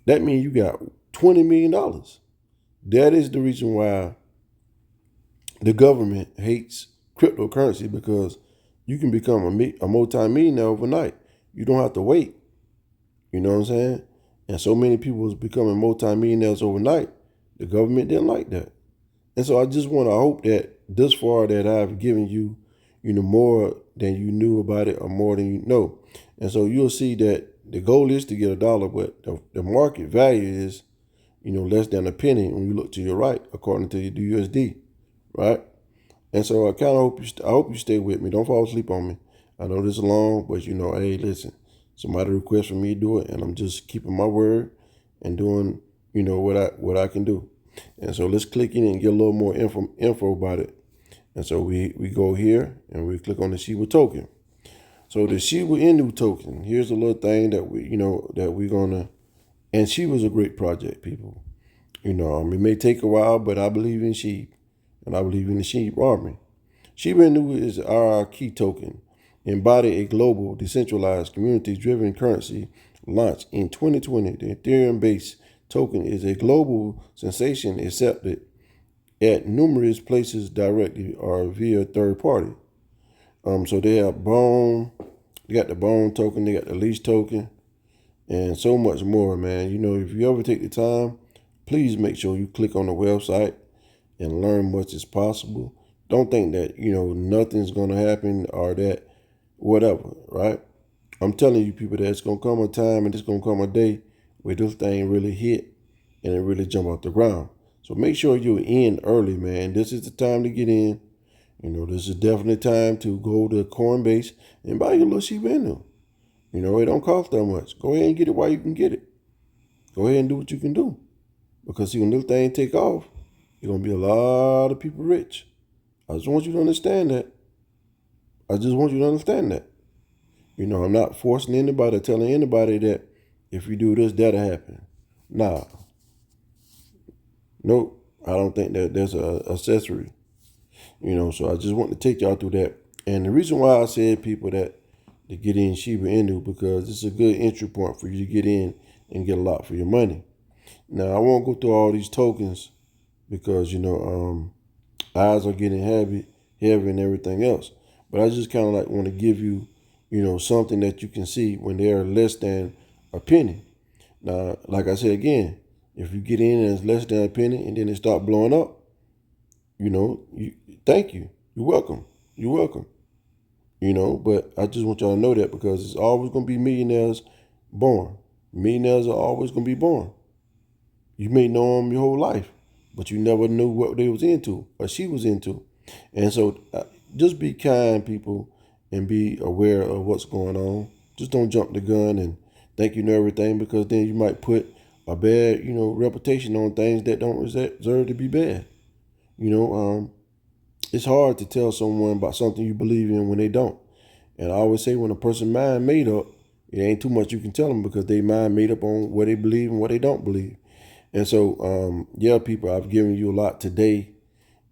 That means you got $20 million. That is the reason why the government hates cryptocurrency, because you can become a multi-millionaire overnight. You don't have to wait. You know what I'm saying? And so many people was becoming multi-millionaires overnight. The government didn't like that. And so I just want to hope that this far that I've given you, more than you knew about it or more than you know. And so you'll see that the goal is to get $1, but the market value is, less than a penny when you look to your right, according to the USD, right? And so I kind of hope you stay with me. Don't fall asleep on me. I know this is long, but hey, listen, somebody requested for me to do it, and I'm just keeping my word and doing, what I can do. And so let's click in and get a little more info about it. And so we go here and we click on the Shiba token. So the Shiba Inu token, here's a little thing that we're gonna, and Shiba's a great project, people. It may take a while, but I believe in sheep, and I believe in the sheep army. Shiba Inu is our key token, embody a global, decentralized, community-driven currency launched in 2020. The Ethereum-based token is a global sensation accepted at numerous places directly or via third party. So they have Bone, they got the Bone token, they got the Leash token, and so much more, man. If you ever take the time, please make sure you click on the website and learn much as possible. Don't think that, nothing's going to happen or that whatever, right? I'm telling you people that it's going to come a time and it's going to come a day where this thing really hit and it really jump off the ground. So make sure you're in early, man. This is the time to get in. This is definitely time to go to Coinbase and buy your little Shiba Inu. It don't cost that much. Go ahead and get it while you can get it. Go ahead and do what you can do. Because see, when this thing take off, you're going to be a lot of people rich. I just want you to understand that. I'm not forcing anybody, telling anybody that if you do this, that'll happen. Nah. Nope. I don't think that there's a accessory. So I just want to take y'all through that. And the reason why I said people that to get in Shiba Inu, because it's a good entry point for you to get in and get a lot for your money. Now, I won't go through all these tokens because, eyes are getting heavy and everything else. But I just kind of like want to give you, something that you can see when they are less than a penny. Now, like I said again, if you get in and it's less than a penny and then it start blowing up, thank you. You're welcome. But I just want y'all to know that because it's always going to be millionaires born. Millionaires are always going to be born. You may know them your whole life, but you never knew what they was into or she was into. And so just be kind, people, and be aware of what's going on. Just don't jump the gun and think you know everything, because then you might put a bad, reputation on things that don't deserve to be bad. It's hard to tell someone about something you believe in when they don't. And I always say when a person's mind made up, it ain't too much you can tell them because they mind made up on what they believe and what they don't believe. And so, people, I've given you a lot today.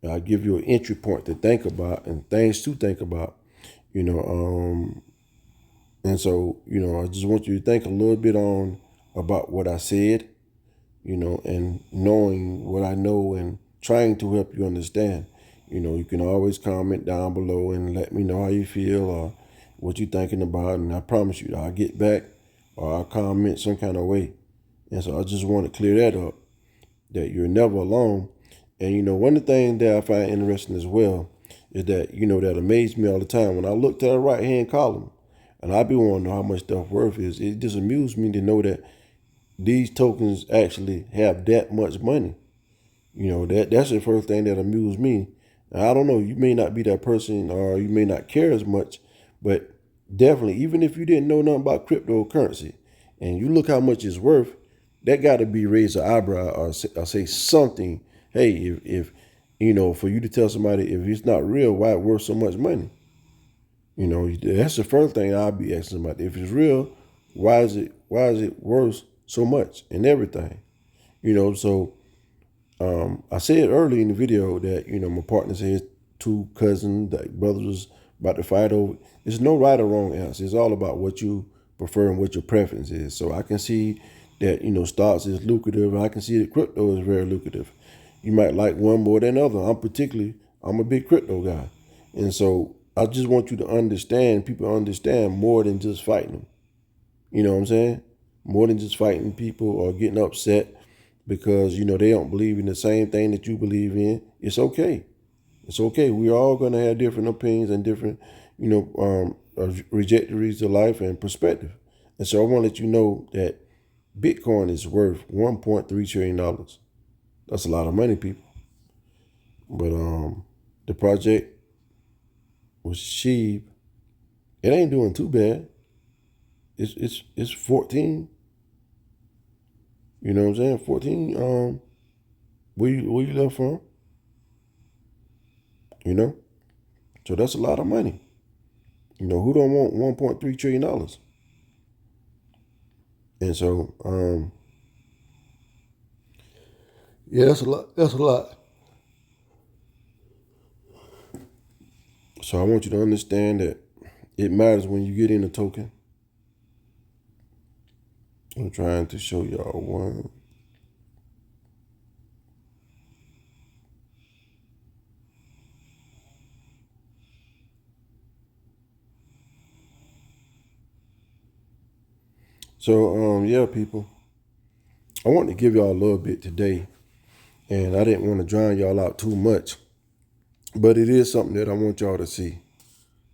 I'll give you an entry point to think about and things to think about, and so, I just want you to think a little bit on about what I said, and knowing what I know and trying to help you understand. You can always comment down below and let me know how you feel or what you're thinking about. And I promise you, I'll get back or I'll comment some kind of way. And so I just want to clear that up, that you're never alone. And, one of the things that I find interesting as well is that, that amazed me all the time. When I look to the right-hand column, and I be wanting to know how much stuff worth is, it just amused me to know that these tokens actually have that much money. That's the first thing that amused me. Now, I don't know, you may not be that person or you may not care as much, but definitely, even if you didn't know nothing about cryptocurrency and you look how much it's worth, that got to be raise an eyebrow or say something. Hey, if for you to tell somebody if it's not real, why it worth so much money? That's the first thing I'll be asking somebody. If it's real, why is it worth so much and everything? So I said early in the video that, my partner said two cousins, that brothers was about to fight over. There's no right or wrong answer. It's all about what you prefer and what your preference is. So I can see that, stocks is lucrative. I can see that crypto is very lucrative. You might like one more than the other. I'm a big crypto guy. And so I just want you to understand, people understand more than just fighting them. You know what I'm saying? More than just fighting people or getting upset because, they don't believe in the same thing that you believe in. It's okay. It's okay. We're all going to have different opinions and different, trajectories of life and perspective. And so I want to let you know that Bitcoin is worth $1.3 trillion. That's a lot of money, people. But the project was Sheeb It ain't doing too bad. It's 14. You know what I'm saying? 14. Where you left from? You know, so that's a lot of money. You know, who don't want $1.3 trillion? And so, yeah, that's a lot. That's a lot. So I want you to understand that it matters when you get in a token. I'm trying to show y'all one. So, yeah, people, I want to give y'all a little bit today, and I didn't want to drown y'all out too much, but it is something that I want y'all to see.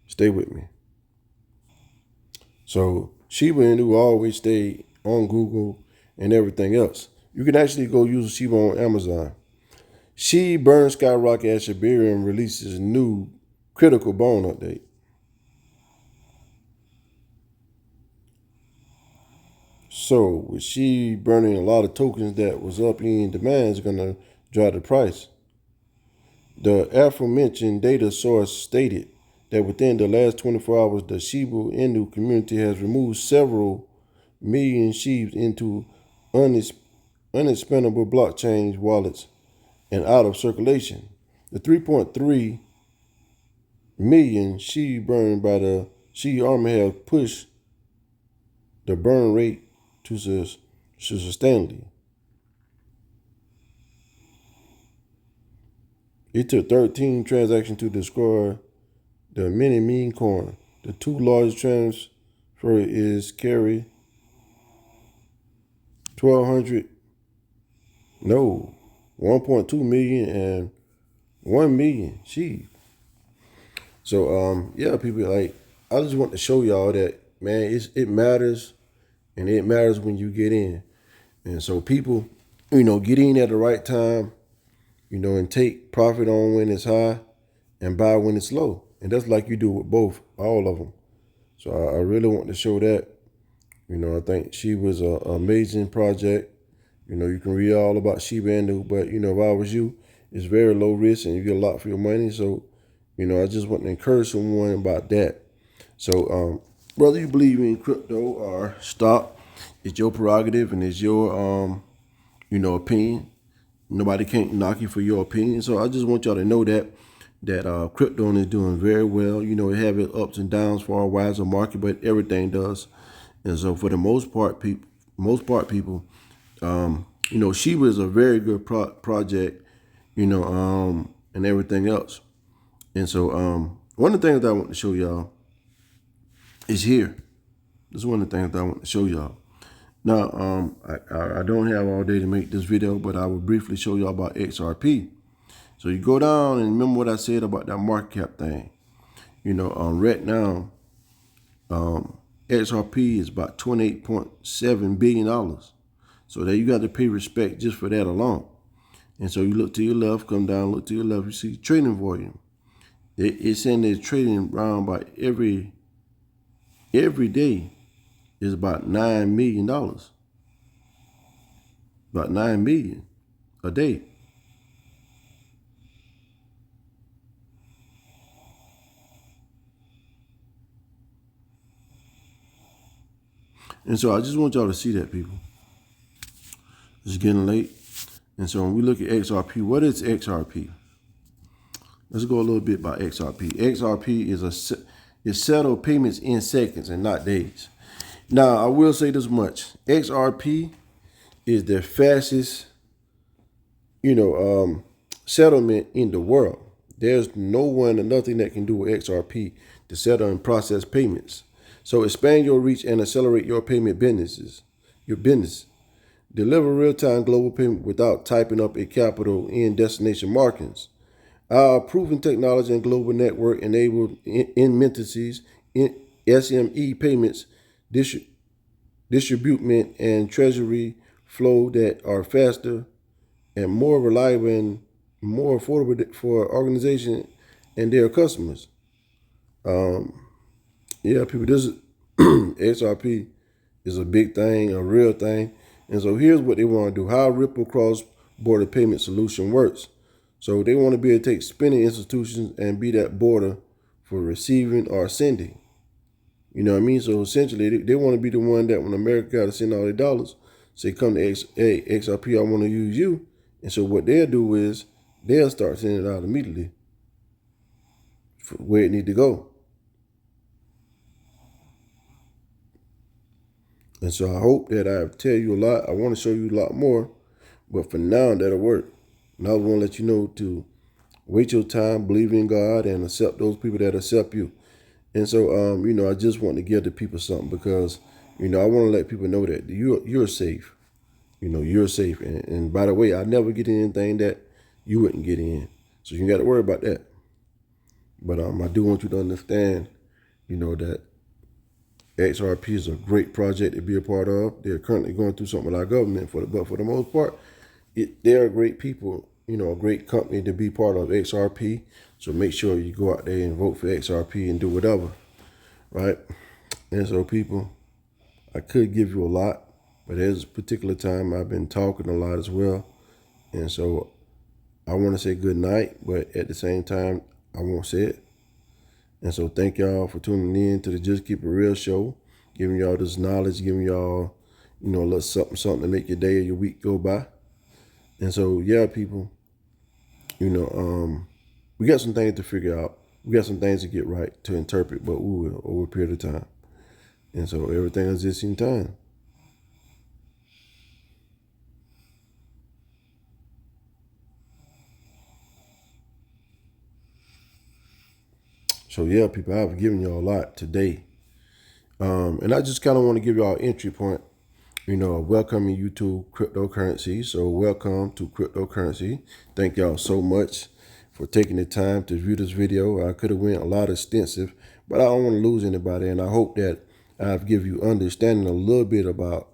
Stay with me. So Shiba Inu always stay on Google and everything else. You can actually go use Shiba on Amazon. She burns skyrocket as Shibarium releases new critical bone update. So with she burning a lot of tokens that was up in demand is gonna drive the price. The aforementioned data source stated that within the last 24 hours, the Shiba Inu community has removed several million sheaves into unexpendable blockchain wallets and out of circulation. The 3.3 million sheaves burned by the Shi army have pushed the burn rate to sustainably. It took 13 transactions to destroy the mini meme coin. The two largest transfer is carry 1,200, no, 1.2 million and 1 million. So yeah, people, like, I just want to show y'all that, man, it matters, and it matters when you get in. And so people, get in at the right time, and take profit on when it's high and buy when it's low. And that's like you do with both, all of them. So I really want to show that. I think she was an amazing project. You can read all about Shiba Inu, but if I was you, it's very low risk and you get a lot for your money. So, I just want to encourage someone about that. So, whether you believe in crypto or stock, it's your prerogative and it's your opinion. Nobody can't knock you for your opinion. So I just want y'all to know that crypto is doing very well. It have its ups and downs for a wiser market, but everything does. And so for the most part, people, Shiba is a very good project, and everything else. And so one of the things that I want to show y'all is here. This is one of the things that I want to show y'all. Now, I don't have all day to make this video, but I will briefly show y'all about XRP. So you go down and remember what I said about that market cap thing. Right now, XRP is about $28.7 billion. So there you got to pay respect just for that alone. And so you look to your left, come down, look to your left, you see trading volume. It's in there trading around by every day is about $9 million. About $9 million a day. And so I just want y'all to see that, people. It's getting late. And so when we look at XRP, what is XRP? Let's go a little bit about XRP. XRP is settle payments in seconds and not days. Now, I will say this much. XRP is the fastest, settlement in the world. There's no one and nothing that can do with XRP to settle and process payments. So expand your reach and accelerate your payment your business. Deliver real-time global payment without typing up a capital in destination markings. Our proven technology and global network enable immediacies in SME payments, distribution and treasury flow that are faster and more reliable and more affordable for organizations and their customers. Yeah, people, this is XRP is a big thing, a real thing. And so here's what they want to do: how Ripple cross border payment solution works. So they want to be able to take spending institutions and be that border for receiving or sending. You know what I mean? So essentially, they want to be the one that when America got to send all their dollars, say, come to XRP, I want to use you. And so what they'll do is they'll start sending it out immediately for where it need to go. And so I hope that I tell you a lot. I want to show you a lot more, but for now, that'll work. And I want to let you know to wait your time, believe in God, and accept those people that accept you. And so, I just want to give the people something because, I want to let people know that you're safe. You're safe. And by the way, I never get in anything that you wouldn't get in. So you got to worry about that. But I do want you to understand, that XRP is a great project to be a part of. They're currently going through something with our government, but for the most part, they're great people, a great company to be part of XRP. So make sure you go out there and vote for XRP and do whatever, right? And so people, I could give you a lot, but there's a particular time I've been talking a lot as well. And so I want to say good night, but at the same time, I won't say it. And so thank y'all for tuning in to the Just Keep It Real show, giving y'all this knowledge, giving y'all, a little something to make your day or your week go by. And so, yeah, people, we got some things to figure out. We got some things to get right, to interpret, but we will over a period of time. And so everything is just in time. So, yeah, people, I've given y'all a lot today. And I just kind of want to give y'all an entry point, welcoming you to cryptocurrency. So welcome to cryptocurrency. Thank y'all so much for taking the time to view this video. I could have went a lot extensive, but I don't want to lose anybody. And I hope that I've give you understanding a little bit about,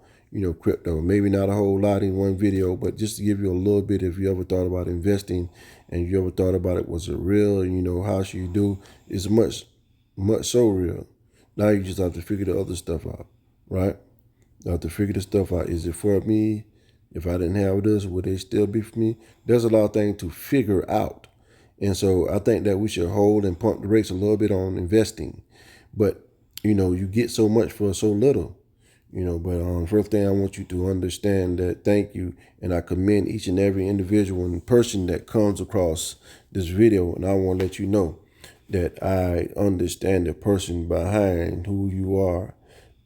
crypto. Maybe not a whole lot in one video, but just to give you a little bit if you ever thought about investing and you ever thought about it, was it real? How should you do? It's much, much so real. Now you just have to figure the other stuff out, right? I have to figure this stuff out. Is it for me? If I didn't have this, would they still be for me? There's a lot of things to figure out. And so I think that we should hold and pump the brakes a little bit on investing. But, you get so much for so little. But first thing I want you to understand that thank you. And I commend each and every individual and person that comes across this video. And I want to let you know that I understand the person behind who you are,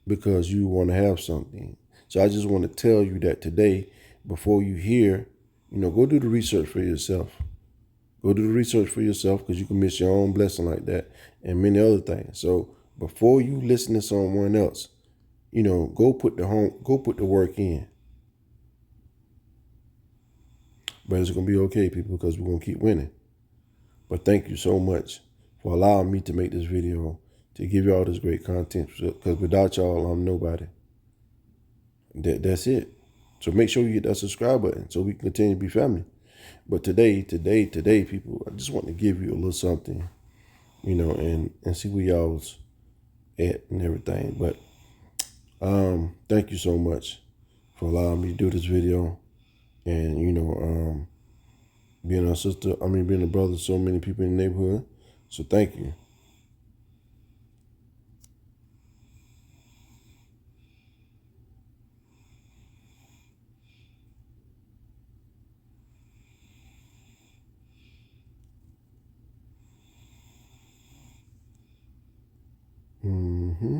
because you want to have something. So I just want to tell you that today, before you hear, go do the research for yourself. Go do the research for yourself, because you can miss your own blessing like that and many other things. So before you listen to someone else, go put the work in. But it's gonna be okay, people, because we're gonna keep winning. But thank you so much for allowing me to make this video, to give you all this great content, because without y'all, I'm nobody. That's it. So make sure you hit that subscribe button so we can continue to be family. But today, people, I just want to give you a little something, and see where y'all's at and everything. But thank you so much for allowing me to do this video, and being being a brother to so many people in the neighborhood. So thank you. Mm-hmm.